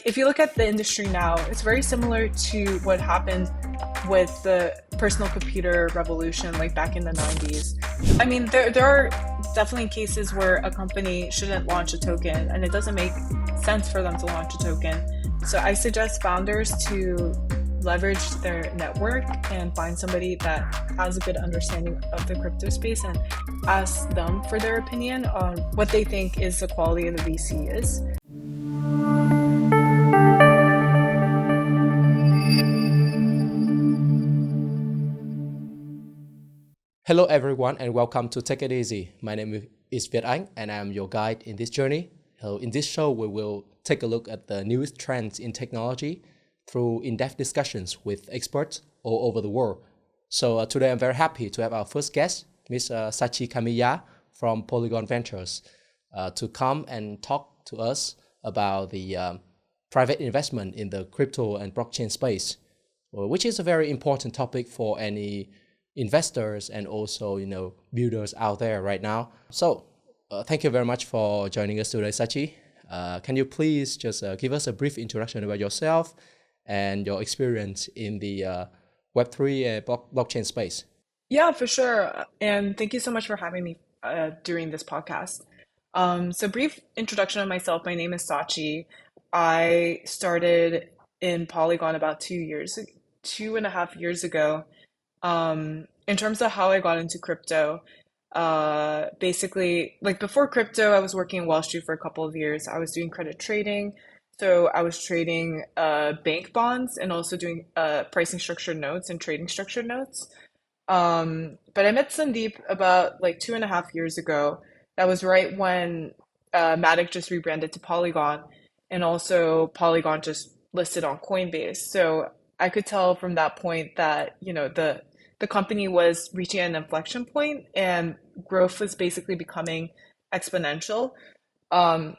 if you look at the industry now, it's very similar to what happened with the personal computer revolution, like back in the 90s. I mean, there are definitely cases where a company shouldn't launch a token and it doesn't make sense for them to launch a token. So I suggest founders to leverage their network and find somebody that has a good understanding of the crypto space and ask them for their opinion on what they think is the quality of the VC is. Hello everyone and welcome to Take It Easy. My name is Việt Anh and I am your guide in this journey. So in this show we will take a look at the newest trends in technology through in-depth discussions with experts all over the world. So today I'm very happy to have our first guest, Ms. Sachi Kamiya from Polygon Ventures, to come and talk to us about the private investment in the crypto and blockchain space, which is a very important topic for any investors and also, builders out there right now. So thank you very much for joining us today, Sachi. Can you please just give us a brief introduction about yourself and your experience in the Web3 blockchain space? Yeah, for sure. And thank you so much for having me during this podcast. So brief introduction of myself. My name is Sachi. I started in Polygon about 2.5 years ago. In terms of how I got into crypto, basically, like before crypto, I was working in Wall Street for a couple of years. I was doing credit trading. So I was trading bank bonds and also doing pricing structured notes and trading structured notes. But I met Sandeep about like 2.5 years ago. That was right when Matic just rebranded to Polygon, and also Polygon just listed on Coinbase. So I could tell from that point that, the company was reaching an inflection point and growth was basically becoming exponential. So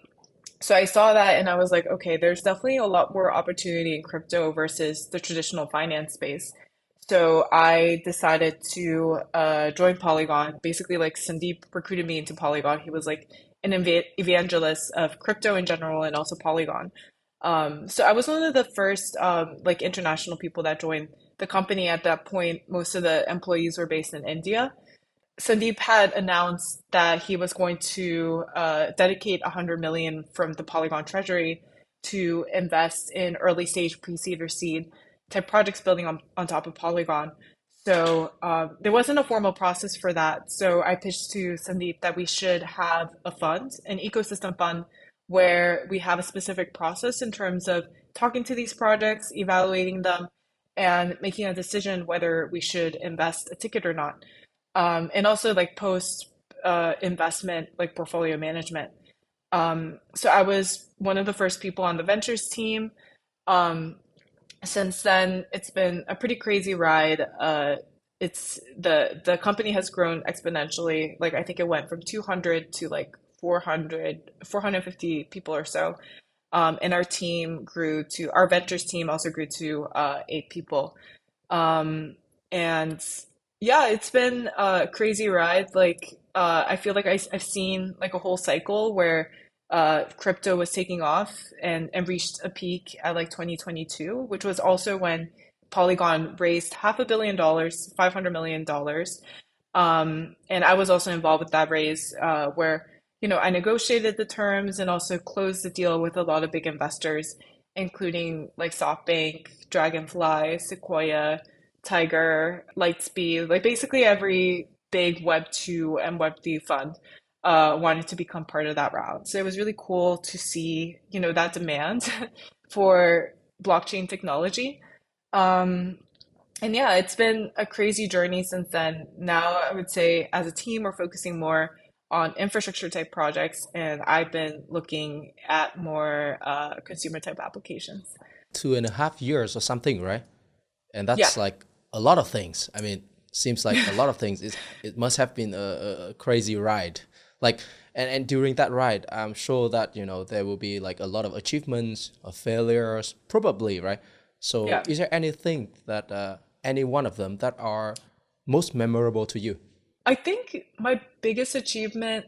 I saw that and I was like, okay, there's definitely a lot more opportunity in crypto versus the traditional finance space. So I decided to join Polygon. Basically, like Sandeep recruited me into Polygon. He was like an evangelist of crypto in general and also Polygon. So I was one of the first like international people that joined the company. At that point, most of the employees were based in India. Sandeep had announced that he was going to dedicate 100 million from the Polygon treasury to invest in early stage pre-seed or seed type projects building on top of Polygon. So there wasn't a formal process for that. So I pitched to Sandeep that we should have a fund, an ecosystem fund, where we have a specific process in terms of talking to these projects, evaluating them, and making a decision whether we should invest a ticket or not. And also like post investment, like portfolio management. So I was one of the first people on the ventures team. Since then, it's been a pretty crazy ride. It's the company has grown exponentially. Like I think it went from 200 to like 450 people or so. And our ventures team also grew to 8 people. And yeah, it's been a crazy ride. Like I feel like I've seen like a whole cycle where crypto was taking off and reached a peak at like 2022, which was also when Polygon raised $500 million, $500 million. And I was also involved with that raise where, I negotiated the terms and also closed the deal with a lot of big investors, including like SoftBank, Dragonfly, Sequoia, Tiger, Lightspeed, like basically every big Web2 and Web3 fund wanted to become part of that round. So it was really cool to see, that demand for blockchain technology. And yeah, it's been a crazy journey since then. Now I would say as a team, we're focusing more on infrastructure type projects, and I've been looking at more consumer type applications. 2.5 years or something, right? And that's Yeah. like a lot of things. I mean, seems like a lot of things. It must have been a crazy ride. Like, and during that ride, I'm sure that, there will be like a lot of achievements or failures, probably, right? So Yeah. is there anything that, any one of them that are most memorable to you? I think my biggest achievement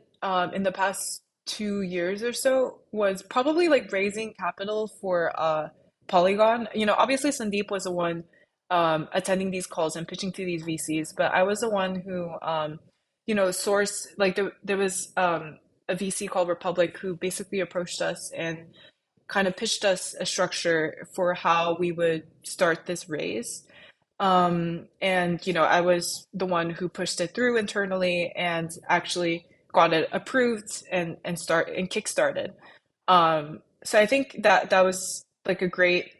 in the past 2 years or so was probably like raising capital for Polygon. Obviously Sandeep was the one attending these calls and pitching to these VCs, but I was the one who sourced like there was a VC called Republic who basically approached us and kind of pitched us a structure for how we would start this raise. And I was the one who pushed it through internally and actually got it approved and kickstarted. So I think that was like a great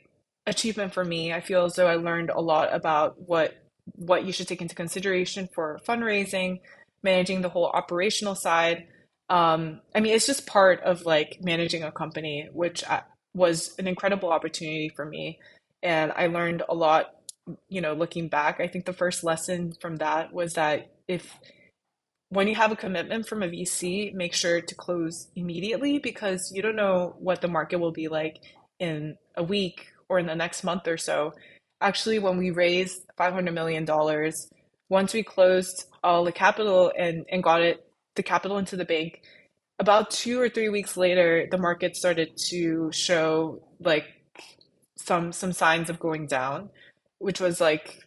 achievement for me. I feel as though I learned a lot about what you should take into consideration for fundraising, managing the whole operational side. I mean, it's just part of like managing a company, which was an incredible opportunity for me. And I learned a lot, looking back. I think the first lesson from that was that if when you have a commitment from a VC, make sure to close immediately because you don't know what the market will be like in a week or in the next month or so. Actually, when we raised $500 million, once we closed all the capital and got the capital into the bank, about 2 or 3 weeks later, the market started to show like some signs of going down, which was like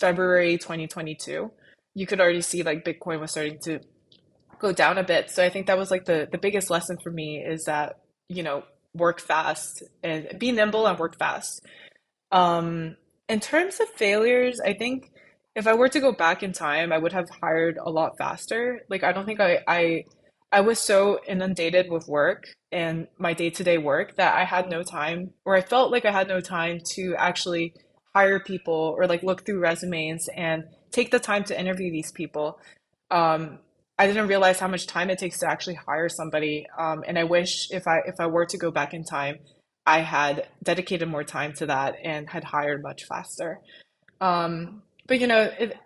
February 2022. You could already see like Bitcoin was starting to go down a bit. So I think that was like the biggest lesson for me is that, work fast and be nimble and work fast. In terms of failures, I think if I were to go back in time, I would have hired a lot faster. Like I don't think I was so inundated with work and my day-to-day work that I had no time, or I felt like I had no time to actually hire people or like look through resumes and take the time to interview these people. I didn't realize how much time it takes to actually hire somebody. And I wish if I were to go back in time, I had dedicated more time to that and had hired much faster. But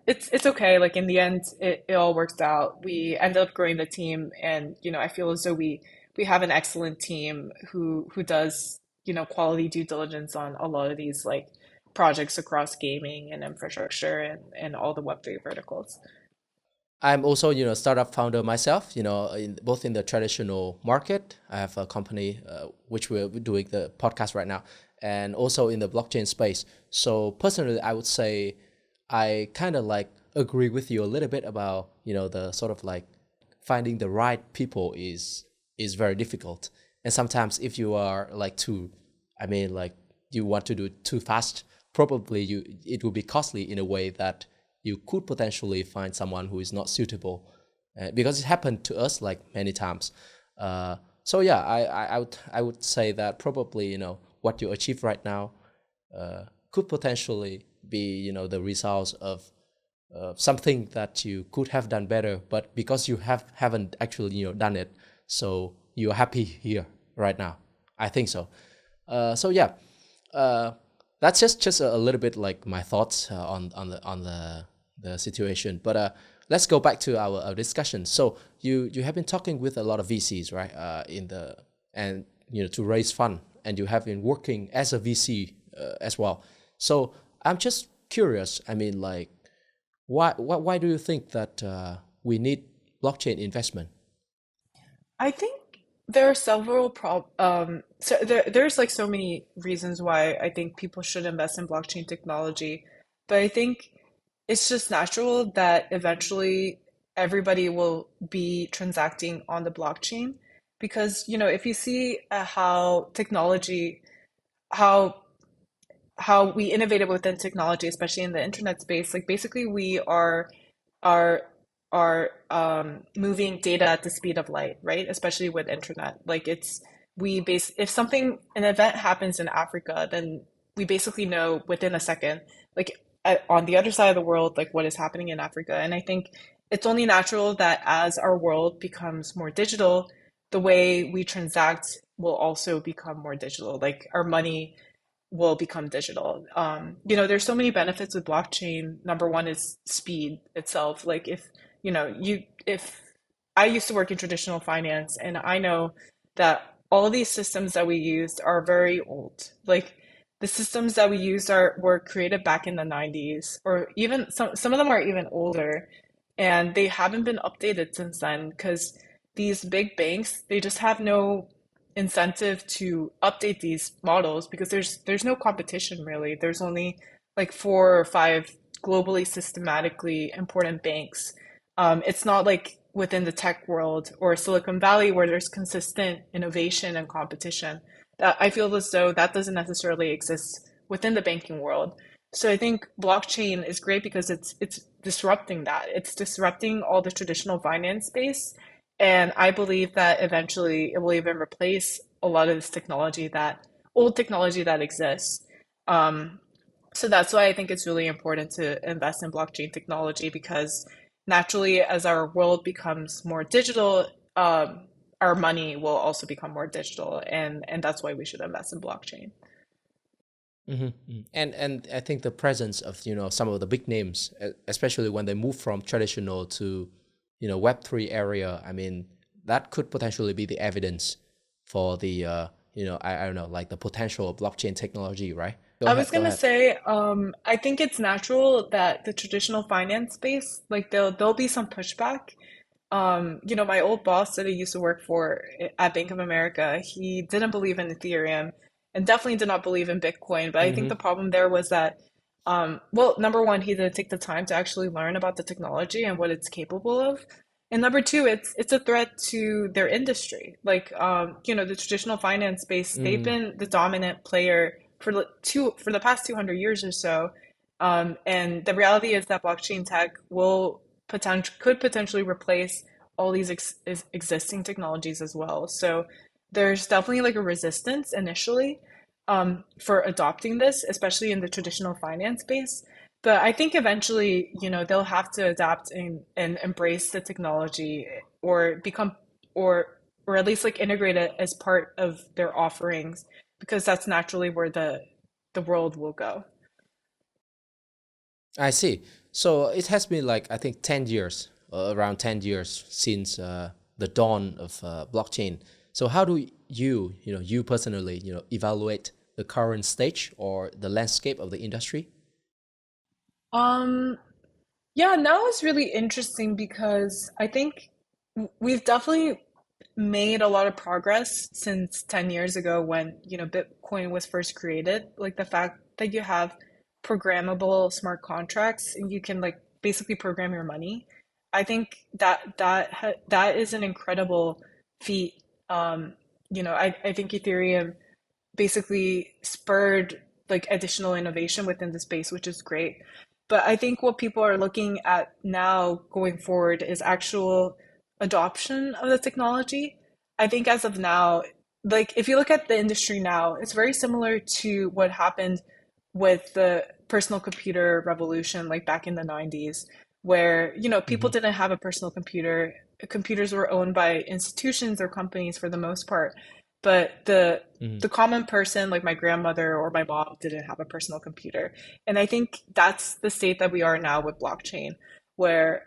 it's okay. Like in the end, it all works out. We ended up growing the team, and I feel as though we have an excellent team who does quality due diligence on a lot of these like projects across gaming and infrastructure and all the Web3 verticals. I'm also, startup founder myself, both in the traditional market. I have a company which we're doing the podcast right now, and also in the blockchain space. So personally, I would say I kind of like agree with you a little bit about, the sort of like finding the right people is very difficult. And sometimes if you are like like you want to do it too fast, probably it will be costly in a way that you could potentially find someone who is not suitable, because it happened to us like many times. So yeah, I would say that probably what you achieve right now could potentially be the results of something that you could have done better, but because you haven't actually done it, so you're happy here right now. I think so. So yeah. That's just a little bit like my thoughts on the situation. But let's go back to our discussion. So you have been talking with a lot of VCs, right? And to raise fund, and you have been working as a VC as well. So I'm just curious. I mean, like, why do you think that we need blockchain investment? I think there are several so there's like so many reasons why I think people should invest in blockchain technology, but I think it's just natural that eventually everybody will be transacting on the blockchain because if you see how technology how how we innovated within technology, especially in the internet space, like basically we are moving data at the speed of light, right? Especially with internet. Like if something an event happens in Africa, then we basically know within a second, like on the other side of the world, like what is happening in Africa. And I think it's only natural that as our world becomes more digital, the way we transact will also become more digital. Like our money will become digital. There's so many benefits with blockchain. Number one is speed itself. Like if I used to work in traditional finance, and I know that all of these systems that we used are very old. Like the systems that we used were created back in the 90s, or even some of them are even older, and they haven't been updated since then because these big banks, they just have no incentive to update these models because there's no competition really. There's only like four or five globally systematically important banks. It's not like within the tech world or Silicon Valley where there's consistent innovation and competition. That I feel as though that doesn't necessarily exist within the banking world. So I think blockchain is great because it's disrupting that. It's disrupting all the traditional finance space. And I believe that eventually it will even replace a lot of this technology that old technology that exists. Um, so that's why I think it's really important to invest in blockchain technology because naturally, as our world becomes more digital, our money will also become more digital, and that's why we should invest in blockchain. And I think the presence of some of the big names, especially when they move from traditional to Web3 area, I mean that could potentially be the evidence for the I don't know, like the potential of blockchain technology, right? Go I ahead, was go gonna ahead. say, I think it's natural that the traditional finance space, like there'll be some pushback. My old boss that I used to work for at Bank of America, he didn't believe in Ethereum and definitely did not believe in Bitcoin. But I think the Mm-hmm. problem there was that, well, number one, he didn't take the time to actually learn about the technology and what it's capable of. And number two, it's a threat to their industry. Like, the traditional finance space, they've Mm. been the dominant player for the past 200 years or so. And the reality is that blockchain tech could potentially replace all these existing technologies as well. So there's definitely like a resistance initially for adopting this, especially in the traditional finance space. But I think eventually, they'll have to adapt and embrace the technology or become or at least like integrate it as part of their offerings because that's naturally where the world will go. I see. So it has been like I think 10 years, around 10 years since the dawn of blockchain. So how do you personally, evaluate the current stage or the landscape of the industry? Um, yeah, now is really interesting because I think we've definitely made a lot of progress since 10 years ago when, Bitcoin was first created. Like the fact that you have programmable smart contracts and you can like basically program your money. I think that is an incredible feat. Um, I think Ethereum basically spurred like additional innovation within the space, which is great. But I think what people are looking at now going forward is actual adoption of the technology. I think as of now, like if you look at the industry now, it's very similar to what happened with the personal computer revolution, like back in the 90s, where, people Mm-hmm. didn't have a personal computer. Computers were owned by institutions or companies for the most part. But Mm-hmm. the common person, like my grandmother or my mom, didn't have a personal computer. And I think that's the state that we are now with blockchain, where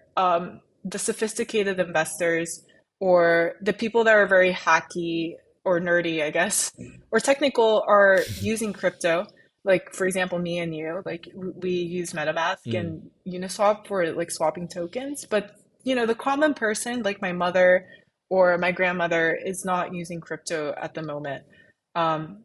the sophisticated investors or the people that are very hacky or nerdy, I guess, or technical are using crypto. Like, for example, me and you, like we use MetaMask Mm. and Uniswap for like swapping tokens. But, the common person, like my mother or my grandmother, is not using crypto at the moment. Um,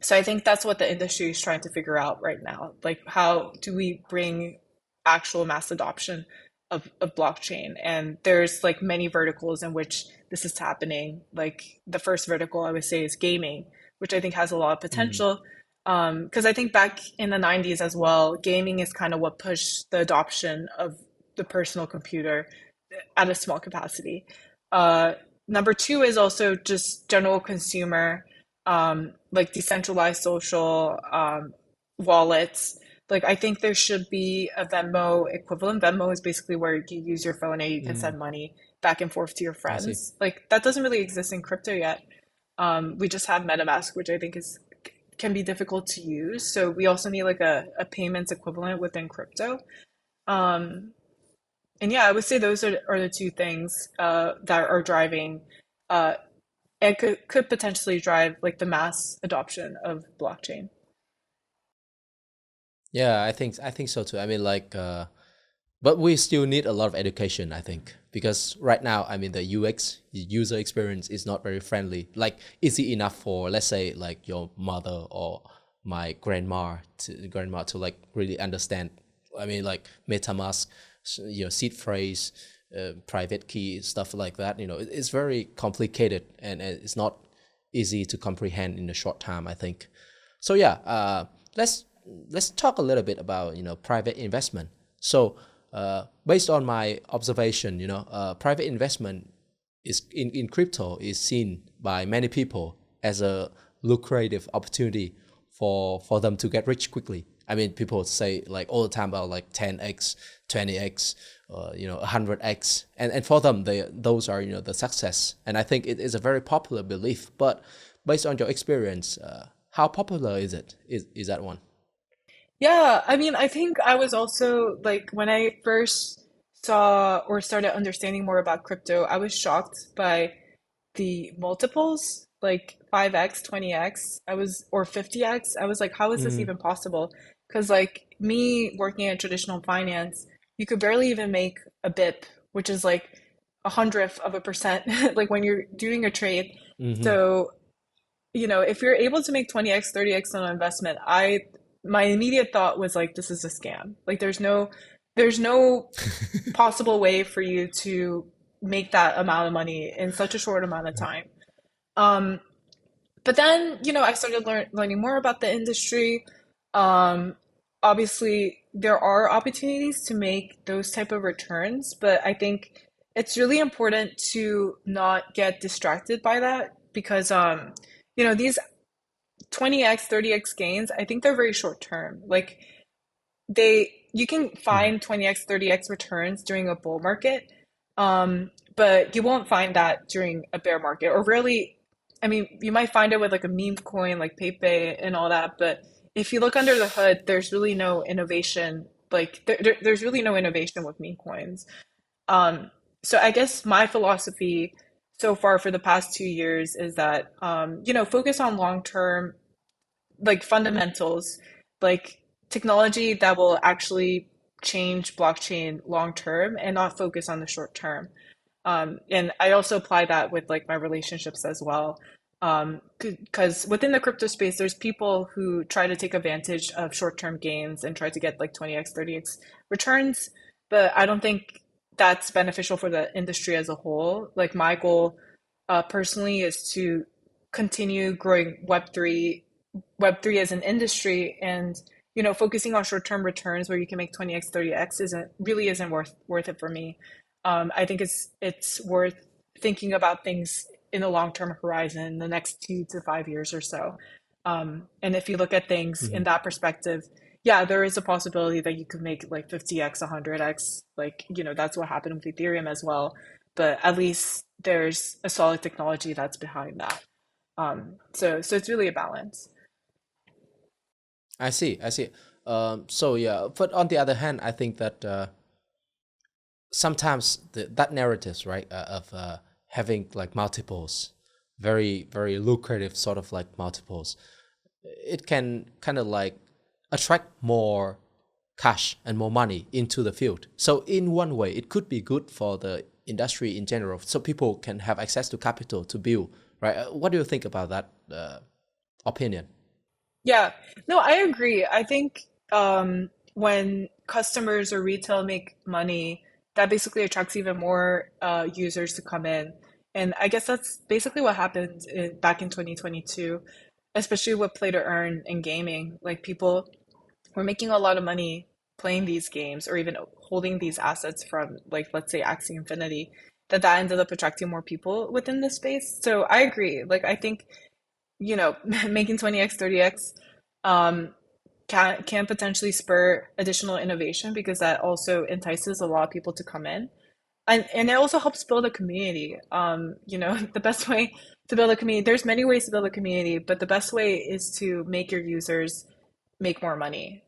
so I think that's what the industry is trying to figure out right now. Like, how do we bring actual mass adoption of blockchain? And there's like many verticals in which this is happening. Like the first vertical I would say is gaming, which I think has a lot of Mm. potential. Because I think back in the 90s as well, gaming is kind of what pushed the adoption of the personal computer at a small capacity. Uh, Number two is also just general consumer, like decentralized social wallets. Like I think there should be a Venmo equivalent. Venmo is basically where you use your phone and you can Mm. send money back and forth to your I see. friends. Like that doesn't really exist in crypto yet. We just have MetaMask, which I think is can be difficult to use. So we also need like a payments equivalent within crypto. Um, and yeah, I would say those are the two things that are driving uh, and could potentially drive like the mass adoption of blockchain. Yeah, I think so too. I mean, like But we still need a lot of education, I think, because right now, I mean, the UX user experience is not very friendly, like easy enough for, let's say, like your mother or my grandma to like really understand. I mean, like MetaMask, seed phrase, private key, stuff like that. It's very complicated, and it's not easy to comprehend in a short time, I think. So yeah, let's talk a little bit about private investment. So based on my observation, private investment is in crypto is seen by many people as a lucrative opportunity for them to get rich quickly. I mean, people say like all the time about like 10x, 20x, 100x, and for them, those are the success. And I think it is a very popular belief. But based on your experience, how popular is it? Is that one? Yeah, I mean, I think I was also like when I first saw or started understanding more about crypto, I was shocked by the multiples, like 5x, 20x. Or 50x. I was like, how is this Mm, even possible? Because like me working in traditional finance, you could barely even make a BIP, which is like a hundredth of a percent, like when you're doing a trade. mm-hmm. So if you're able to make 20x, 30x on an investment, my immediate thought was like, this is a scam. Like there's no possible way for you to make that amount of money in such a short amount of time. Um, but then, I started learning more about the industry. Um, Obviously, there are opportunities to make those type of returns, but I think it's really important to not get distracted by that because these 20x, 30x gains, I think they're very short term. Like you can find 20x, 30x returns during a bull market, but you won't find that during a bear market, or really, I mean, you might find it with like a meme coin like Pepe and all that, but if you look under the hood, there's really no innovation. Like there's really no innovation with meme coins. Um, so I guess my philosophy so far for the past 2 years is that focus on long term like fundamentals, like technology that will actually change blockchain long term and not focus on the short term. And I also apply that with like my relationships as well. Because within the crypto space, there's people who try to take advantage of short-term gains and try to get like 20x, 30x returns, but I don't think that's beneficial for the industry as a whole. Like my goal, personally, is to continue growing Web3 as an industry, and focusing on short-term returns where you can make 20x, 30x isn't worth it for me. I think it's worth thinking about things in a long-term horizon, the next 2 to 5 years or so. And if you look at things in Mm-hmm. that perspective, yeah, there is a possibility that you could make like 50x, 100x. Like, that's what happened with Ethereum as well. But at least there's a solid technology that's behind that. So it's really a balance. I see. I see. So yeah, but on the other hand, I think that sometimes that narratives, right, of having like multiples, very very lucrative sort of like multiples, it can kind of like attract more cash and more money into the field. So in one way, it could be good for the industry in general, so people can have access to capital to build. Right? What do you think about that opinion? Yeah, no, I agree. I think when customers or retail make money, that basically attracts even more users to come in. And I guess that's basically what happened back in 2022, especially with play to earn in gaming. Like people were making a lot of money playing these games or even holding these assets from, like, let's say Axie Infinity, that ended up attracting more people within the space. So I agree. Like I think making 20x, 30x um, can potentially spur additional innovation because that also entices a lot of people to come in. And it also helps build a community. The best way to build a community, there's many ways to build a community, but the best way is to make your users make more money.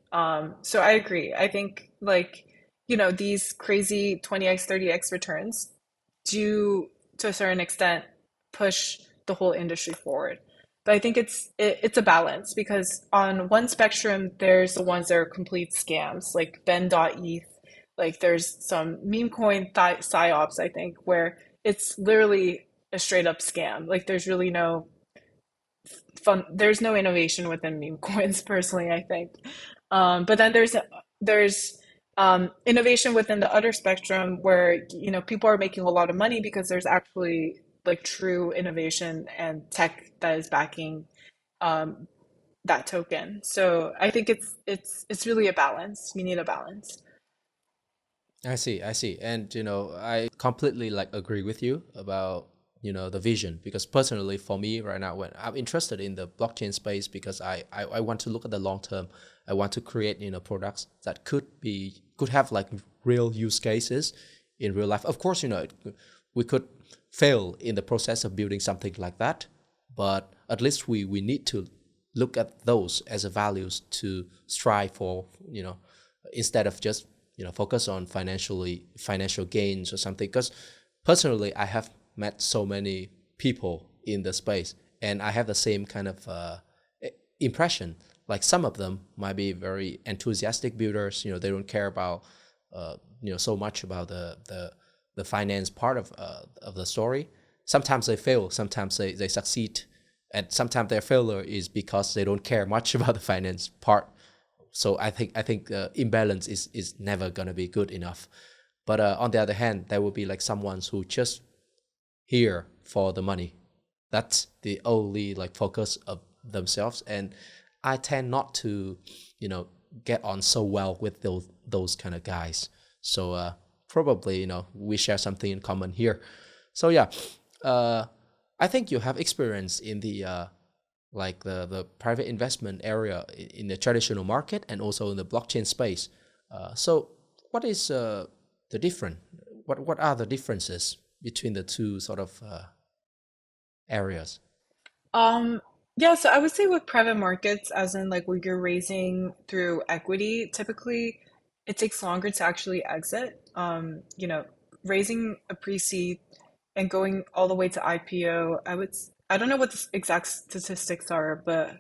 So I agree. I think like, these crazy 20x, 30x returns do to a certain extent push the whole industry forward. But I think it's a balance because on one spectrum there's the ones that are complete scams like Ben.eth, Like there's some meme coin psyops, I think, where it's literally a straight up scam. Like there's really no there's no innovation within meme coins personally, I think. But then there's innovation within the other spectrum where people are making a lot of money because there's actually like true innovation and tech that is backing um, that token. So I think it's really a balance. You need a balance. I see. And I completely like agree with you about the vision, because personally for me right now, when I'm interested in the blockchain space, because I want to look at the long term. I want to create products that could have like real use cases in real life. Of course, we could fail in the process of building something like that, but at least we need to look at those as a values to strive for, instead of just focus on financial gains or something. Because personally I have met so many people in the space, and I have the same kind of impression. Like some of them might be very enthusiastic builders. They don't care about so much about the finance part of the story. Sometimes they fail, sometimes they succeed, and sometimes their failure is because they don't care much about the finance part. So I think imbalance is never gonna be good enough. But on the other hand, there will be like someone who just here for the money. That's the only like focus of themselves, and I tend not to, get on so well with those kind of guys. So probably we share something in common here. So yeah, I think you have experience in the like the private investment area in the traditional market and also in the blockchain space. So what is the difference? What are the differences between the two sort of areas? Um, yeah, so I would say with private markets, as in like where you're raising through equity, typically it takes longer to actually exit. Raising a pre-seed and going all the way to IPO, I don't know what the exact statistics are, but I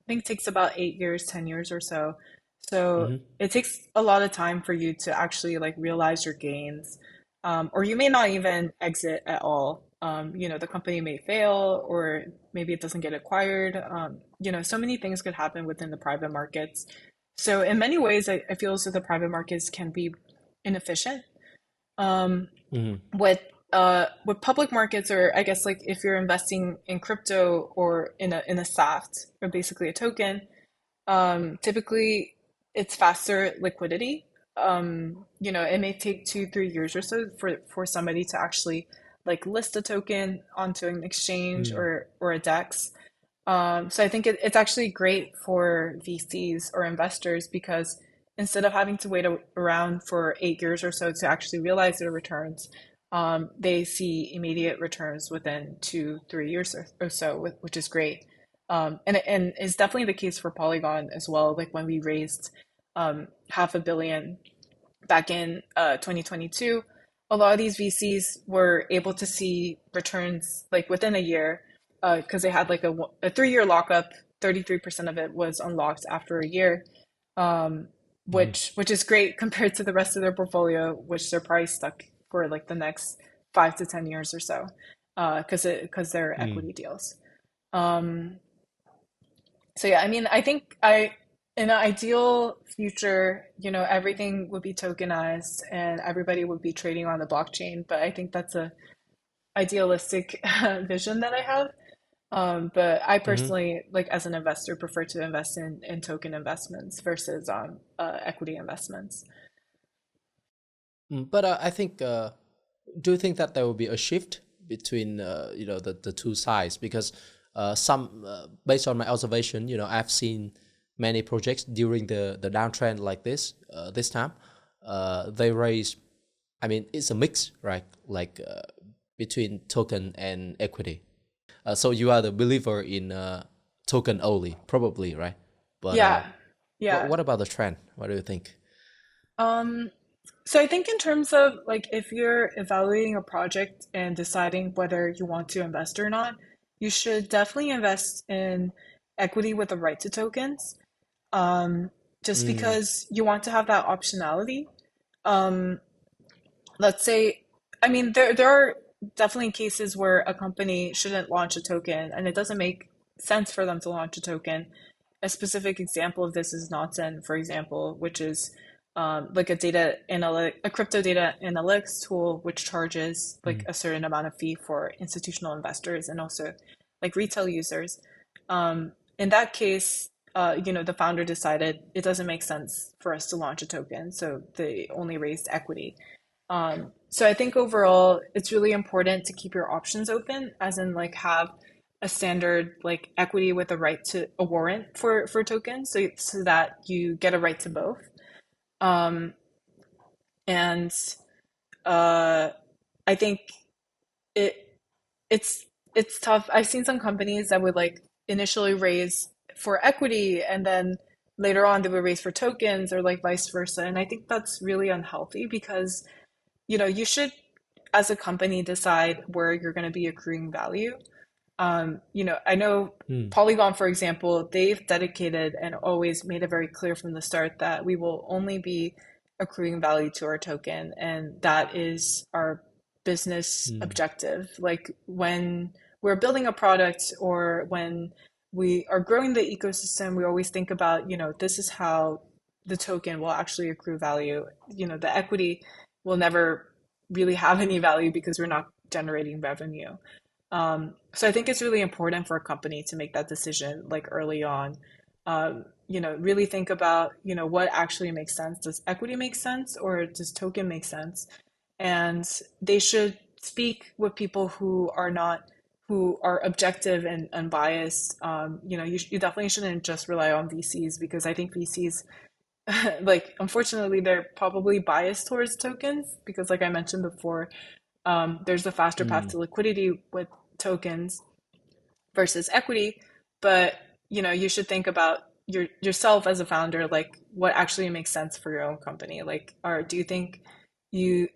think it takes about 8 years, 10 years or so. So Mm-hmm. it takes a lot of time for you to actually like realize your gains. Or you may not even exit at all. The company may fail, or maybe it doesn't get acquired. So many things could happen within the private markets. So in many ways, I feel as though the private markets can be inefficient. Um, Mm-hmm. with public markets, or I guess like if you're investing in crypto or in a SAFT, or basically a token, typically it's faster liquidity. It may take 2, 3 years or so for somebody to actually like list a token onto an exchange Mm. or a DEX. So I think it's actually great for VCs or investors because instead of having to wait around for 8 years or so to actually realize their returns, they see immediate returns within 2, 3 years or so, which is great. And it's definitely the case for Polygon as well. Like when we raised 500 million back in 2022, a lot of these VCs were able to see returns like within a year because they had like a 3 year lockup. 33% of it was unlocked after a year, um, Mm. which is great compared to the rest of their portfolio, which they're probably stuck for like the next 5 to 10 years or so because they're Mm. equity deals. Um, so yeah, I mean, I think I in an ideal future, everything would be tokenized and everybody would be trading on the blockchain. But I think that's a idealistic vision that I have. But I Mm-hmm. personally, like as an investor, prefer to invest in token investments versus equity investments. But I think, do you think that there will be a shift between the two sides? Because some based on my observation, I've seen many projects during the downtrend like this time. They raise, I mean, it's a mix, right? Like between token and equity. So you are the believer in token only, probably, right? But Yeah, yeah. what about the trend? What do you think? Um, so I think in terms of like if you're evaluating a project and deciding whether you want to invest or not, you should definitely invest in equity with the right to tokens. Um, just Mm. because you want to have that optionality. um, let's say, I mean, there are definitely cases where a company shouldn't launch a token and it doesn't make sense for them to launch a token. A specific example of this is Nonsen, for example, which is like a crypto data analytics tool, which charges like Mm, a certain amount of fee for institutional investors and also like retail users. In that case, the founder decided it doesn't make sense for us to launch a token, so they only raised equity. So I think overall, it's really important to keep your options open, as in like have a standard like equity with a right to a warrant for tokens, so that you get a right to both. Um, and uh, I think it it's it's tough. I've seen some companies that would like initially raise for equity and then later on they would raise for tokens or like vice versa. And I think that's really unhealthy because you should, as a company, decide where you're going to be accruing value. I know mm, Polygon, for example, they've dedicated and always made it very clear from the start that we will only be accruing value to our token, and that is our business mm, objective. Like when we're building a product or when we are growing the ecosystem, we always think about, this is how the token will actually accrue value. The equity will never really have any value because we're not generating revenue. So I think it's really important for a company to make that decision like early on. Really think about, what actually makes sense. Does equity make sense or does token make sense? And they should speak with people who are objective and unbiased. You definitely shouldn't just rely on VCs because I think VCs, like, unfortunately, they're probably biased towards tokens because, like I mentioned before, there's a faster path mm. to liquidity with tokens versus equity. But you should think about yourself as a founder, like what actually makes sense for your own company. Like, or do you think you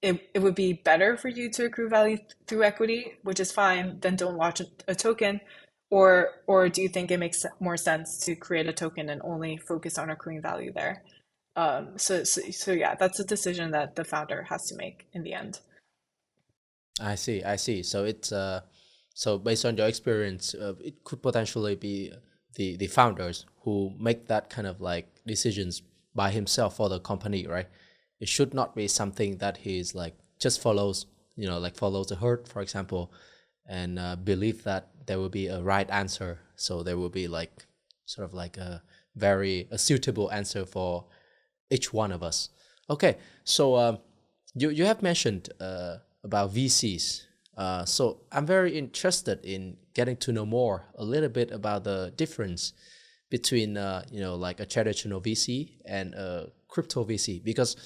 it would be better for you to accrue value through equity, which is fine, then don't launch a token, or do you think it makes more sense to create a token and only focus on accruing value there? So yeah, that's a decision that the founder has to make in the end. I see, I see. So it's so based on your experience, it could potentially be the founders who make that kind of like decisions by himself for the company, right? It should not be something that he's like just follows, like follows the herd, for example, and believe that there will be a right answer. So there will be like sort of like a suitable answer for each one of us. Okay, so you have mentioned about VCs. So I'm very interested in getting to know more a little bit about the difference between like a traditional VC and a crypto VC because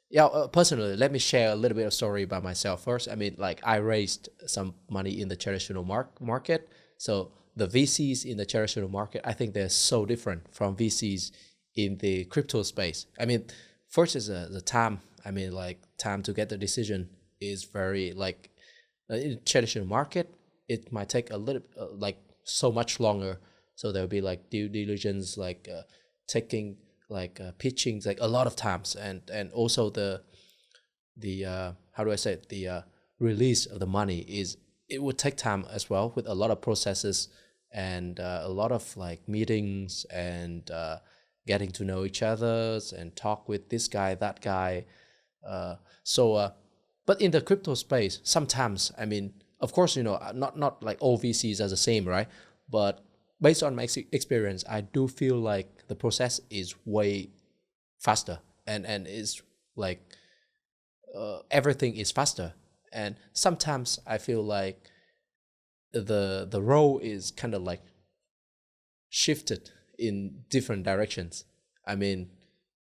yeah, personally, let me share a little bit of story about myself first. I mean, like I raised some money in the traditional market. So the VCs in the traditional market, I think they're so different from VCs in the crypto space. I mean, first is the time. I mean, like time to get the decision is very like in the traditional market, it might take a little like so much longer. So there'll be like due diligence, like taking like pitching like a lot of times, and also the how do I say it? The release of the money is it would take time as well with a lot of processes and a lot of like meetings and getting to know each others and talk with this guy that guy. So but in the crypto space, sometimes I mean, of course, not like all VCs are the same, right? But based on my experience, I do feel like the process is way faster and is like everything is faster. And sometimes I feel like the role is kind of like shifted in different directions. I mean,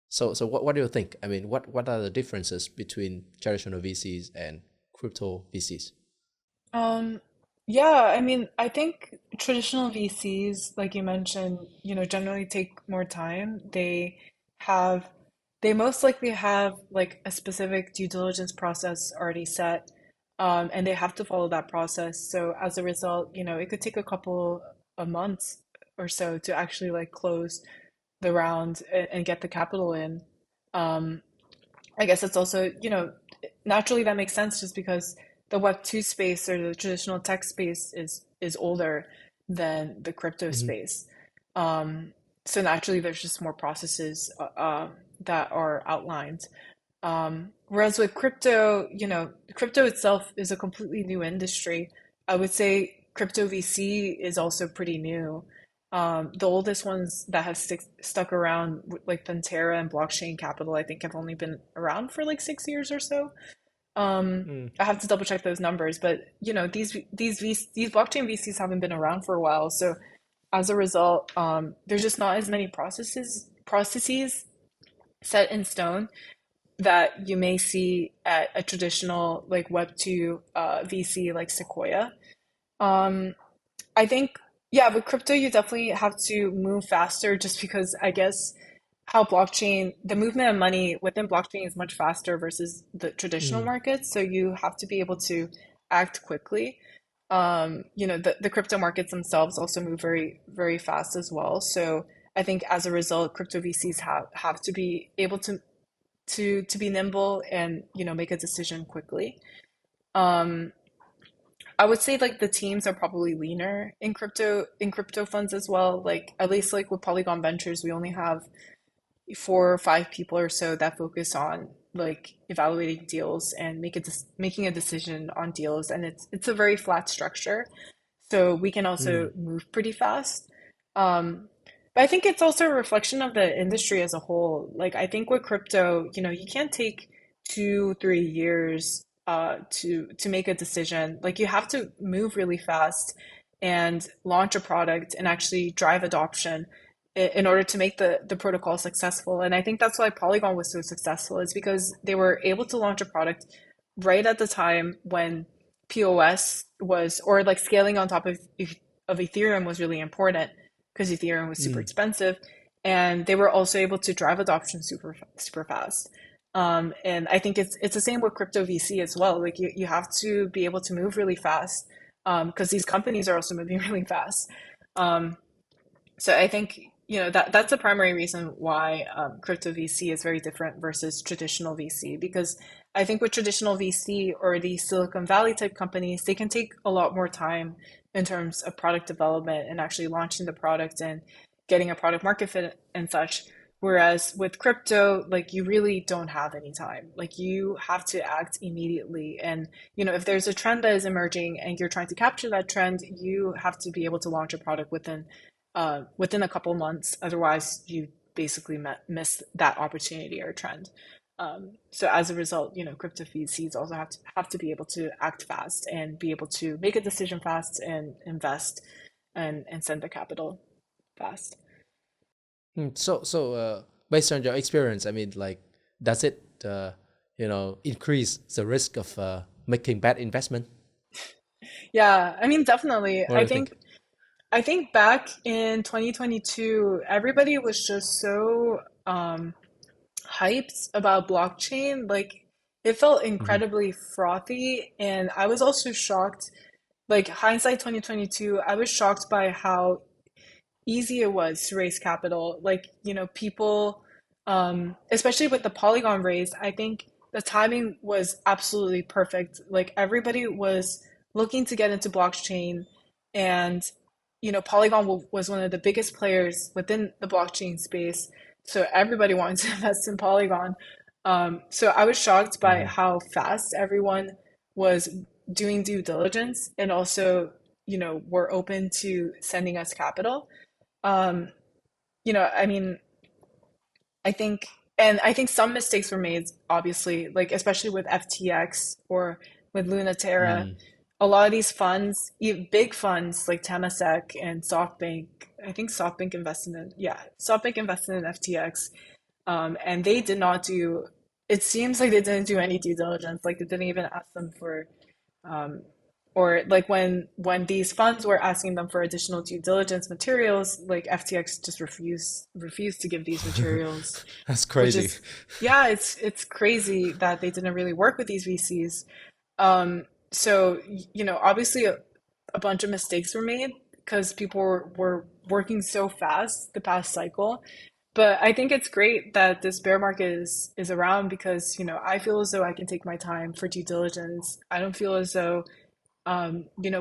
so what do you think? I mean, what are the differences between traditional VCs and crypto VCs? Um, yeah, I mean, I think traditional VCs, like you mentioned, generally take more time. Have, they most likely have like a specific due diligence process already set, and they have to follow that process. So as a result, it could take a couple of months or so to actually like close the round and get the capital in. Um, I guess it's also, naturally that makes sense just because the Web2 space or the traditional tech space is older than the crypto Hmm. space. Um, so naturally, there's just more processes that are outlined. Whereas with crypto, crypto itself is a completely new industry. I would say crypto VC is also pretty new. The oldest ones that have stuck around, like Pantera and Blockchain Capital, I think have only been around for like 6 years or so. Mm. I have to double check those numbers, but these blockchain VCs haven't been around for a while, so as a result, there's just not as many processes set in stone that you may see at a traditional like Web2 VC like Sequoia. Um, I think, yeah, with crypto, you definitely have to move faster just because I guess the movement of money within blockchain is much faster versus the traditional Mm. markets. So you have to be able to act quickly. The crypto markets themselves also move very, very fast as well. So I think as a result, crypto VCs have to be able to be nimble and, make a decision quickly. Um, I would say like the teams are probably leaner in crypto funds as well. Like at least like with Polygon Ventures, we only have 4 or 5 people or so that focus on like evaluating deals and making a decision on deals, and it's a very flat structure, so we can also Mm. move pretty fast. But I think it's also a reflection of the industry as a whole. Like I think with crypto, you can't take 2, 3 years to make a decision. Like you have to move really fast and launch a product and actually drive adoption in order to make the protocol successful. And I think that's why Polygon was so successful, is because they were able to launch a product right at the time when POS was, or like scaling on top of Ethereum was really important because Ethereum was super Mm. expensive, and they were also able to drive adoption super fast. And I think it's the same with crypto VC as well. Like you have to be able to move really fast because these companies are also moving really fast. Um, so I think that's the primary reason why crypto VC is very different versus traditional VC, because I think with traditional VC or the Silicon Valley type companies, they can take a lot more time in terms of product development and actually launching the product and getting a product market fit and such. Whereas with crypto, like you really don't have any time. Like you have to act immediately. And, if there's a trend that is emerging and you're trying to capture that trend, you have to be able to launch a product within a couple months. Otherwise, you basically miss that opportunity or trend. So as a result, crypto VCs also have to be able to act fast and be able to make a decision fast and invest and send the capital fast. So, based on your experience, I mean, like, does it, increase the risk of making bad investment? Yeah, I mean, definitely. What do you think? I think back in 2022, everybody was just so hyped about blockchain. Like it felt Hmm. incredibly frothy, and I was also shocked. Like hindsight 2022, I was shocked by how easy it was to raise capital. Like, people, especially with the Polygon raise, I think the timing was absolutely perfect. Like everybody was looking to get into blockchain, and Polygon was one of the biggest players within the blockchain space. So everybody wanted to invest in Polygon. So I was shocked by Hmm. how fast everyone was doing due diligence and also, were open to sending us capital. Um, I mean, I think some mistakes were made, obviously, like especially with FTX or with Lunaterra. Mm. A lot of these funds, big funds like Temasek and SoftBank, I think SoftBank invested in FTX, and they did not do. It seems like they didn't do any due diligence. Like they didn't even ask them for um, or like when these funds were asking them for additional due diligence materials, like FTX just refused to give these materials, That's which crazy. is, yeah, it's crazy that they didn't really work with these VCs. So obviously a bunch of mistakes were made because people were working so fast the past cycle. But I think it's great that this bear market is around because, I feel as though I can take my time for due diligence. I don't feel as though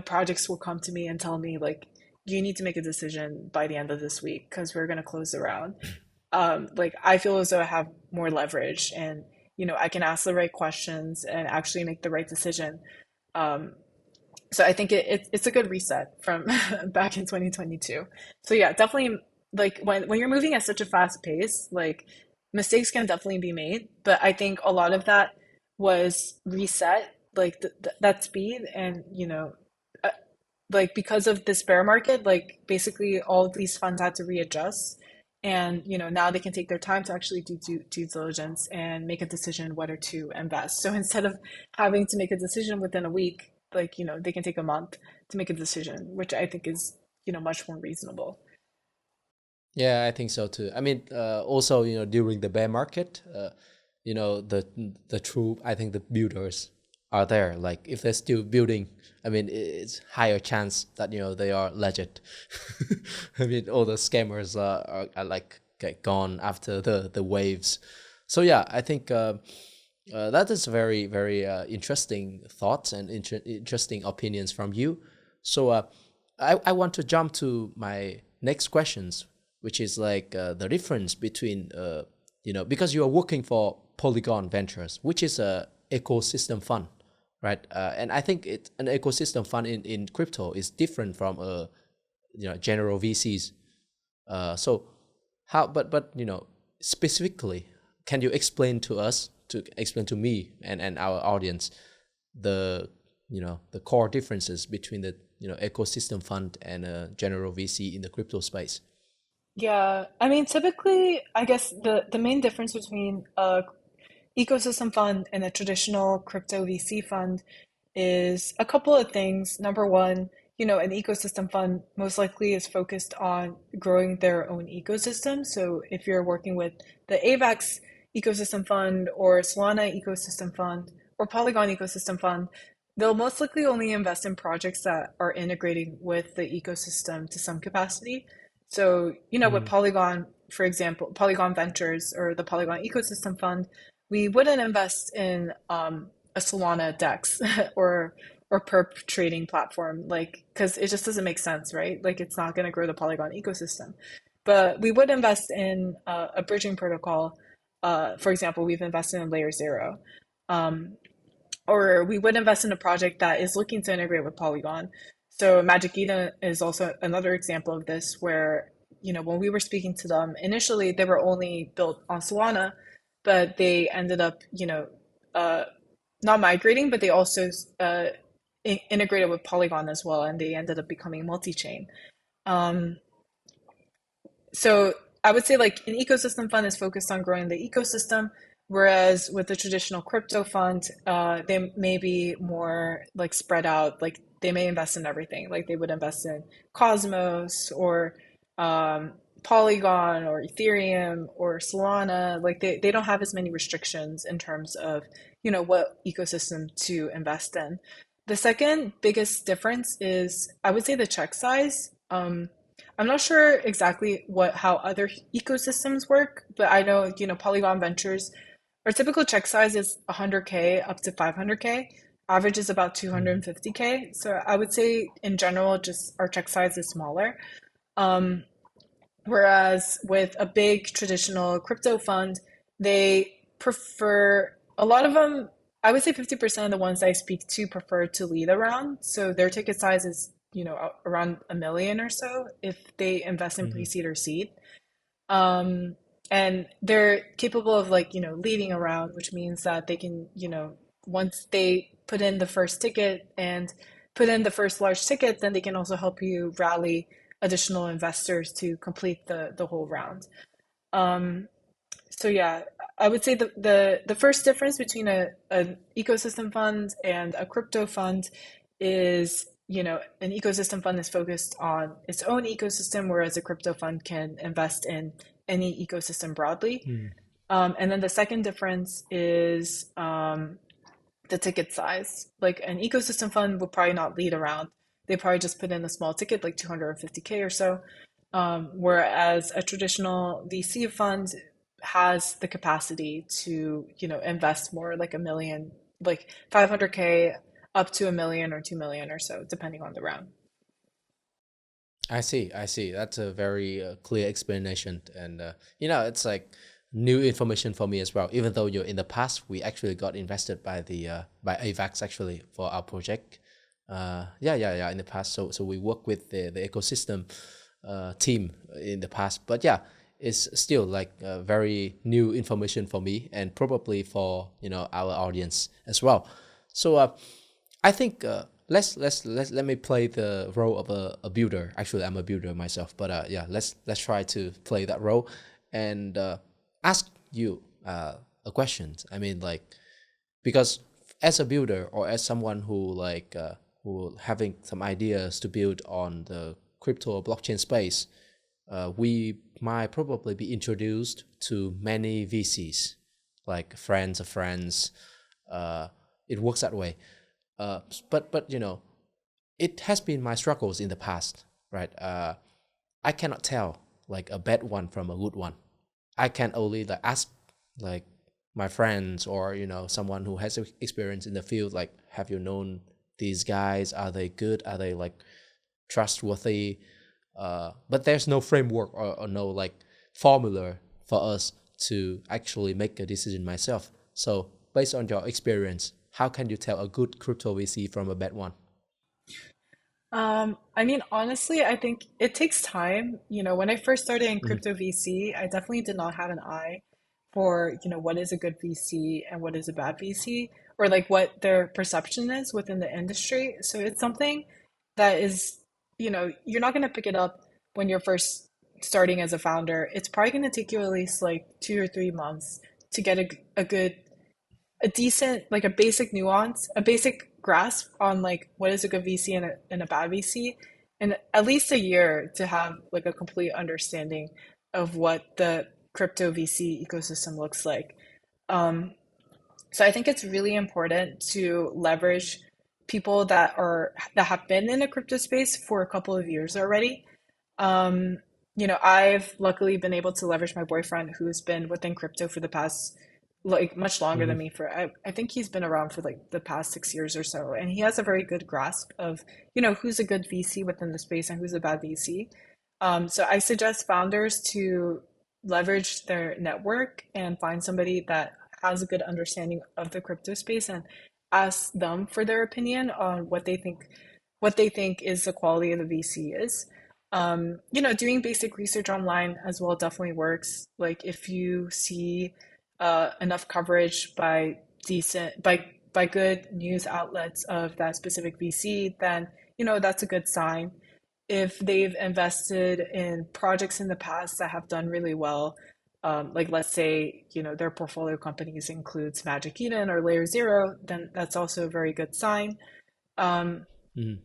projects will come to me and tell me like, you need to make a decision by the end of this week because we're going to close the round. Like I feel as though I have more leverage and, I can ask the right questions and actually make the right decision. Um, so I think it's a good reset from back in 2022. So yeah, definitely like when you're moving at such a fast pace, like mistakes can definitely be made, but I think a lot of that was reset, like that speed and uh, like because of this bear market, like basically all of these funds had to readjust and now they can take their time to actually do due diligence and make a decision whether to invest. So instead of having to make a decision within a week, like they can take a month to make a decision, which I think is much more reasonable. Yeah, I think so too. I mean, also, during the bear market, the true, I think the builders are there. Like if they're still building, I mean, it's higher chance that, they are legit. I mean, all the scammers are like get gone after the waves. So yeah, I think that is very, very interesting thoughts and interesting opinions from you. So I want to jump to my next questions, which is like the difference between, because you are working for Polygon Ventures, which is a ecosystem fund, right? And I think an ecosystem fund in crypto is different from a, general VCs. So how, but specifically, can you explain to us, to explain to me and our audience, the, the core differences between the, ecosystem fund and a general VC in the crypto space? Yeah, I mean, typically, I guess the main difference between a ecosystem fund and a traditional crypto VC fund is a couple of things. Number one, an ecosystem fund most likely is focused on growing their own ecosystem. So if you're working with the AVAX ecosystem fund or Solana ecosystem fund or Polygon ecosystem fund, they'll most likely only invest in projects that are integrating with the ecosystem to some capacity. So, with Mm. Polygon, for example, Polygon Ventures or the Polygon Ecosystem Fund, we wouldn't invest in a Solana DEX or perp trading platform, like because it just doesn't make sense, right? Like it's not going to grow the Polygon ecosystem. But we would invest in a bridging protocol. For example, we've invested in Layer Zero, um, or we would invest in a project that is looking to integrate with Polygon. So Magic Eden is also another example of this, where when we were speaking to them initially, they were only built on Solana, but they ended up uh, not migrating, but they also integrated with Polygon as well, and they ended up becoming multi-chain. Um, so I would say like an ecosystem fund is focused on growing the ecosystem, whereas with the traditional crypto fund, they may be more like spread out. Like they may invest in everything. Like they would invest in Cosmos or Polygon or Ethereum or Solana. Like they don't have as many restrictions in terms of, what ecosystem to invest in. The second biggest difference is I would say the check size. I'm not sure exactly how other ecosystems work, but I know, Polygon Ventures, our typical check size is 100K up to 500K. Average is about Mm. 250K. So I would say in general, just our check size is smaller. Um, Whereas with a big traditional crypto fund, they prefer a lot of them. I would say 50% of the ones I speak to prefer to lead around. So their ticket size is, around 1 million or so if they invest in Mhm. pre-seed or seed. Um, and they're capable of like, leading around, which means that they can, once they put in the first ticket and put in the first large ticket, then they can also help you rally additional investors to complete the whole round. Um, so yeah, I would say the first difference between an ecosystem fund and a crypto fund is, an ecosystem fund is focused on its own ecosystem, whereas a crypto fund can invest in any ecosystem broadly. Mm. And then the second difference is the ticket size. Like an ecosystem fund would probably not lead around. They probably just put in a small ticket, like 250K or so. Whereas a traditional VC fund has the capacity to, invest more like a million, like 500K up to a million or 2 million or so, depending on the round. I see. I see. That's a very clear explanation, and it's like new information for me as well. Even though in the past we actually got invested by the by AVAX actually for our project. Yeah. In the past, so we work with the ecosystem team in the past, but yeah, it's still like very new information for me and probably for our audience as well. So I think let me play the role of a builder. Actually, I'm a builder myself, but yeah, let's try to play that role and ask you a question. I mean, like, because as a builder or as someone who having some ideas to build on the crypto or blockchain space, we might probably be introduced to many VCs, like friends of friends. It works that way. But it has been my struggles in the past, right? I cannot tell like a bad one from a good one. I can only like ask like my friends or someone who has experience in the field, like, have you known these guys? Are they good? Are they like trustworthy? But there's no framework or no like formula for us to actually make a decision myself. So based on your experience, how can you tell a good crypto VC from a bad one? I mean, honestly, I think it takes time. When I first started in Mhm. crypto VC, I definitely did not have an eye for, what is a good VC and what is a bad VC, or like what their perception is within the industry. So it's something that is, you're not going to pick it up when you're first starting as a founder. It's probably going to take you at least like 2 or 3 months to get a good a decent, like a basic nuance, a basic grasp on like what is a good VC and a bad VC, and at least a year to have like a complete understanding of what the crypto VC ecosystem looks like. Um, so I think it's really important to leverage people that have been in a crypto space for a couple of years already. Um, I've luckily been able to leverage my boyfriend who's been within crypto for the past like much longer than Mhm. me for I think he's been around for like the past 6 years or so. And he has a very good grasp of, who's a good VC within the space and who's a bad VC. So I suggest founders to leverage their network and find somebody that has a good understanding of the crypto space and ask them for their opinion on what they think is the quality of the VC is. Doing basic research online as well definitely works. Like if you see enough coverage by good news outlets of that specific VC, then that's a good sign. If they've invested in projects in the past that have done really well, like let's say their portfolio companies includes Magic Eden or Layer Zero, then that's also a very good sign. Um, Mhm.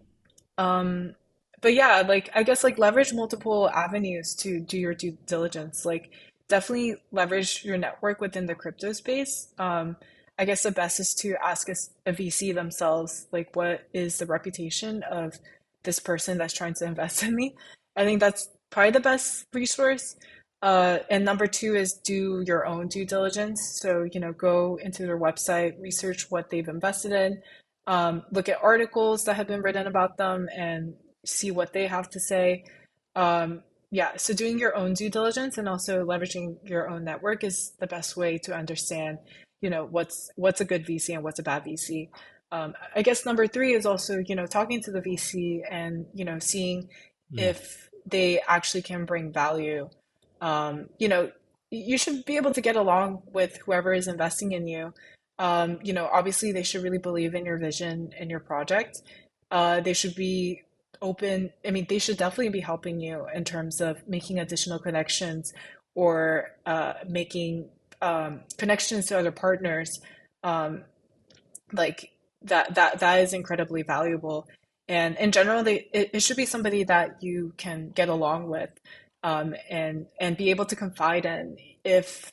um, but yeah, like I guess like leverage multiple avenues to do your due diligence. Like definitely leverage your network within the crypto space. I guess the best is to ask a VC themselves, like what is the reputation of this person that's trying to invest in me. I think that's probably the best resource. And number two is do your own due diligence. So, go into their website, research what they've invested in, look at articles that have been written about them and see what they have to say. Yeah, so doing your own due diligence and also leveraging your own network is the best way to understand, what's a good VC and what's a bad VC. I guess number three is also, talking to the VC and, seeing Mhm. if they actually can bring value. You should be able to get along with whoever is investing in you. Obviously they should really believe in your vision and your project. They should be open. I mean, they should definitely be helping you in terms of making additional connections or making connections to other partners. Um, like that is incredibly valuable. And in general, it should be somebody that you can get along with, and be able to confide in if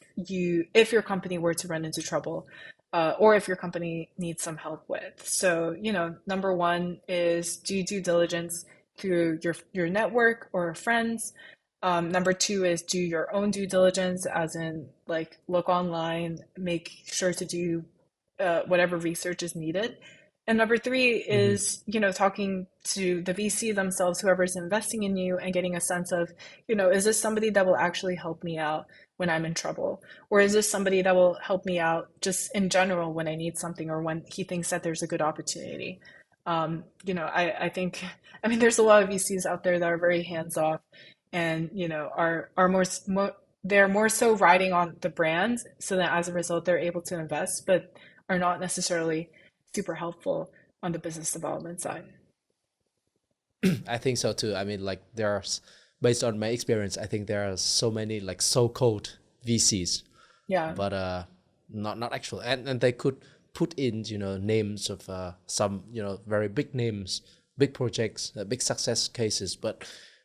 your company were to run into trouble, or if your company needs some help with. So, number one is do due diligence through your network or friends. Number two is do your own due diligence, as in like look online, make sure to do whatever research is needed. And number three Hmm. is, talking to the VC themselves, whoever's investing in you, and getting a sense of, is this somebody that will actually help me out when I'm in trouble? Or is this somebody that will help me out just in general when I need something or when he thinks that there's a good opportunity? I think, I mean, there's a lot of VCs out there that are very hands off and, are more, they're more so riding on the brand so that as a result, they're able to invest, but are not necessarily super helpful on the business development side. I think so too. I mean, like there's based on my experience, I think there are so many like so-called VCs, Yeah. but not actual, and they could put in names of some very big names, big projects, big success cases, but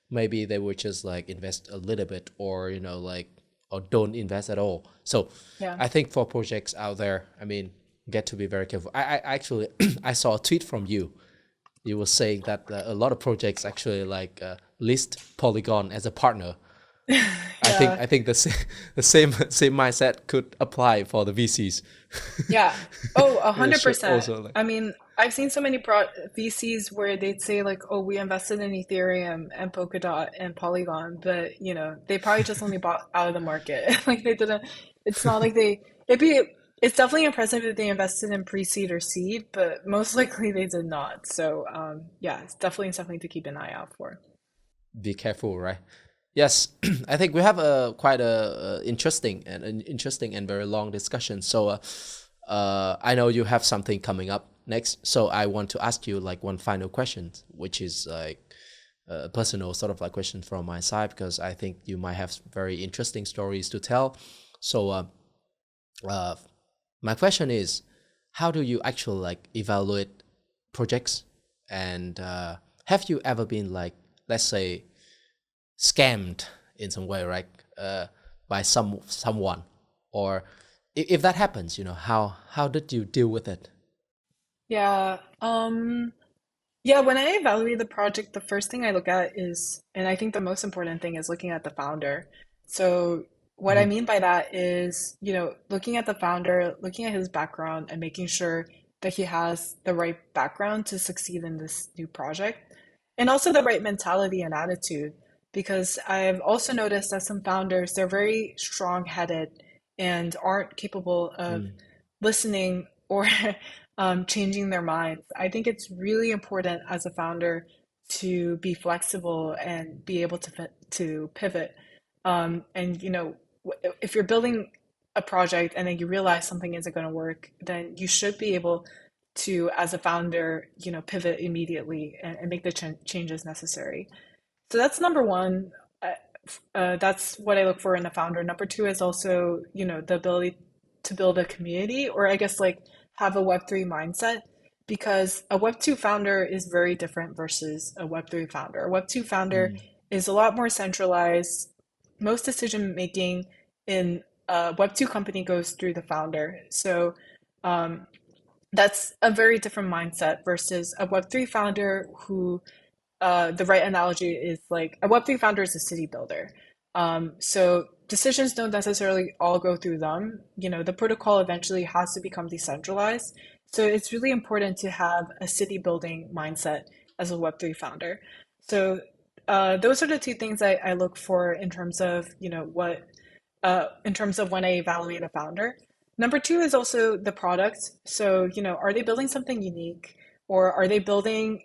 maybe they would just like invest a little bit, or like, or don't invest at all. So Yeah. I think for projects out there, I mean, get to be very careful. I actually I saw a tweet from you. You were saying that a lot of projects actually like list Polygon as a partner. Yeah. I think the same mindset could apply for the VCs. Yeah. Oh, a It hundred should percent. also like. I mean, I've seen so many VCs where they'd say like, "Oh, we invested in Ethereum and Polkadot and Polygon," but they probably just only bought out of the market. Like they didn't. It's not like they. It'd be. It's definitely impressive if they invested in pre-seed or seed, but most likely they did not. So, yeah, it's definitely something to keep an eye out for. Be careful, right? Yes, I think we have a quite an interesting and very long discussion. So, I know you have something coming up next. So I want to ask you like one final question, which is like a personal sort of like question from my side, because I think you might have very interesting stories to tell. So, uh, my question is, how do you actually like evaluate projects, and have you ever been like, let's say, scammed in some way, right? By someone, or if that happens, how did you deal with it? Yeah. Yeah, when I evaluate the project, the first thing I look at is, and I think the most important thing is looking at the founder. So what I Hmm. mean by that is, looking at the founder, looking at his background and making sure that he has the right background to succeed in this new project, and also the right mentality and attitude. Because I've also noticed that some founders, they're very strong-headed and aren't capable of Mm. listening or changing their minds. I think it's really important as a founder to be flexible and be able to pivot. And if you're building a project and then you realize something isn't going to work, then you should be able to, as a founder, pivot immediately and make the changes necessary. So that's number one. Uh, that's what I look for in a founder. Number two is also, the ability to build a community, or I guess like have a Web3 mindset, because a Web2 founder is very different versus a Web3 founder. A Web2 founder Mm. is a lot more centralized. Most decision making in a Web2 company goes through the founder. So um, that's a very different mindset versus a Web3 founder who the right analogy is like a Web3 founder is a city builder. So decisions don't necessarily all go through them. The protocol eventually has to become decentralized. So it's really important to have a city building mindset as a Web3 founder. So those are the two things I look for in terms of, in terms of when I evaluate a founder. Number two is also the product. So, are they building something unique, or are they building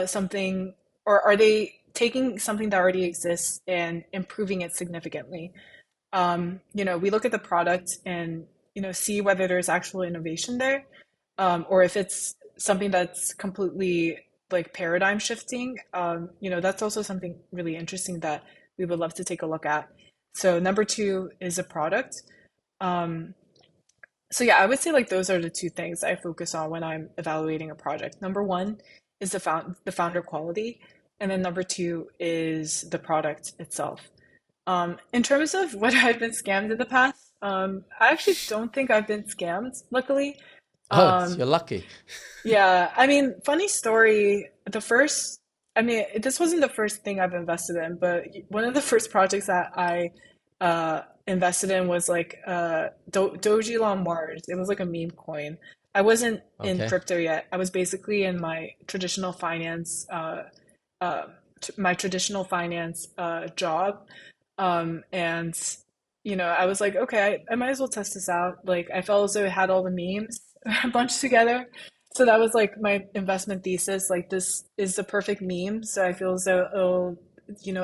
something, or are they taking something that already exists and improving it significantly? We look at the product and, see whether there's actual innovation there, or if it's something that's completely like paradigm shifting. That's also something really interesting that we would love to take a look at. So number two is a product. Um, so yeah, I would say like those are the two things I focus on when I'm evaluating a project. Number one is the founder quality, and then number two is the product itself. In terms of what I've been scammed in the past, I actually don't think I've been scammed, luckily. Oh, Um, you're lucky. yeah, I mean, funny story. The first, I mean, this wasn't the first thing I've invested in, but one of the first projects that I invested in was like Doji on Mars. It was like a meme coin. I wasn't in Okay. crypto yet. I was basically in my traditional finance, job, and I was like, okay, I might as well test this out. Like, I felt as though it had all the memes bunched together. So that was like my investment thesis. Like, this is the perfect meme. So I feel as though it'll,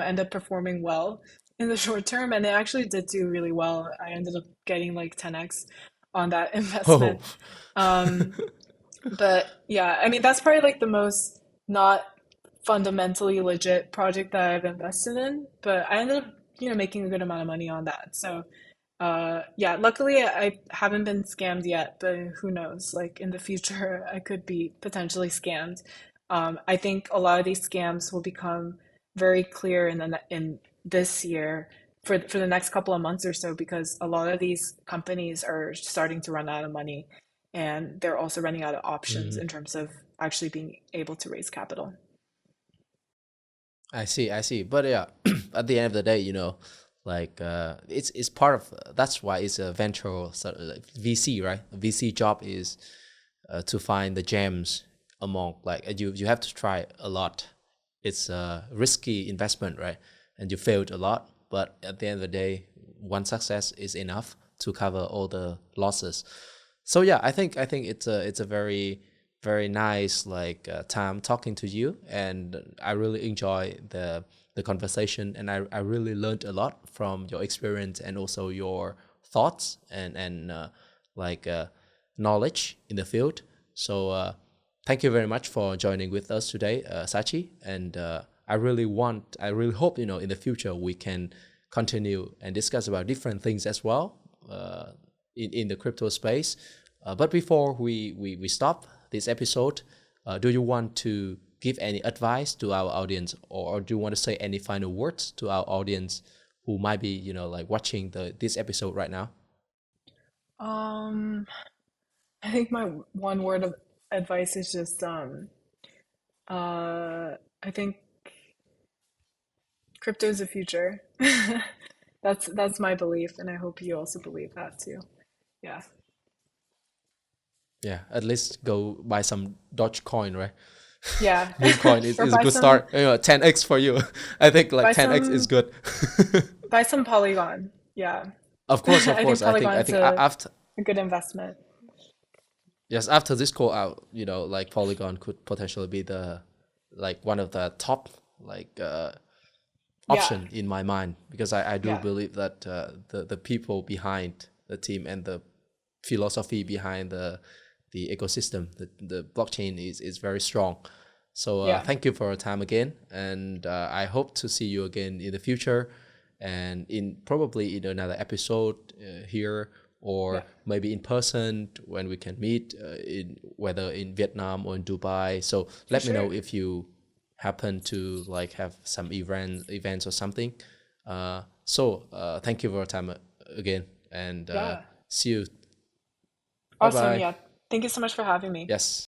end up performing well in the short term. And it actually did do really well. I ended up getting like 10x on that Oh. investment. Um, but yeah, I mean, that's probably like the most not fundamentally legit project that I've invested in. But I ended up, making a good amount of money on that. So yeah, luckily I haven't been scammed yet, but who knows? Like in the future, I could be potentially scammed. I think a lot of these scams will become very clear in this year for the next couple of months or so, because a lot of these companies are starting to run out of money, and they're also running out of options Mhm. in terms of actually being able to raise capital. I see, I see. But yeah, at the end of the day, like it's part of that's why it's a venture sort of like VC, right? A VC job is to find the gems among like you have to try a lot. It's a risky investment, right? And you failed a lot, but at the end of the day, one success is enough to cover all the losses. So yeah, I think it's a very nice like time talking to you, and I really enjoy the conversation, and I really learned a lot from your experience and also your thoughts and like knowledge in the field. So thank you very much for joining with us today, Sachi, and I really hope in the future we can continue and discuss about different things as well. In the crypto space. But before we stop this episode, do you want to give any advice to our audience, or do you want to say any final words to our audience who might be, like watching this episode right now? Um, I think my one word of advice is just I think crypto is the future. That's my belief, and I hope you also believe that too. Yeah. Yeah, at least go buy some Dogecoin, right? Yeah. Meme coin Or is a good start. 10x for you. I think like buy 10x is some good. buy some Polygon. Yeah. Of course, of I think course. I Polygon's think after a good investment. yes, after this call out, like Polygon could potentially be the like one of the top like Yeah. option in my mind, because I do Yeah. believe that the people behind the team and the philosophy behind the ecosystem, the blockchain is very strong. So Yeah. thank you for your time again, and I hope to see you again in the future, and in probably in another episode here, or Yeah. maybe in person when we can meet in whether in Vietnam or in Dubai. So For let me know sure. if you happen to like have some events or something. So thank you for your time again, and Yeah. see you. Bye Awesome. bye. Yeah. Thank you so much for having me. Yes.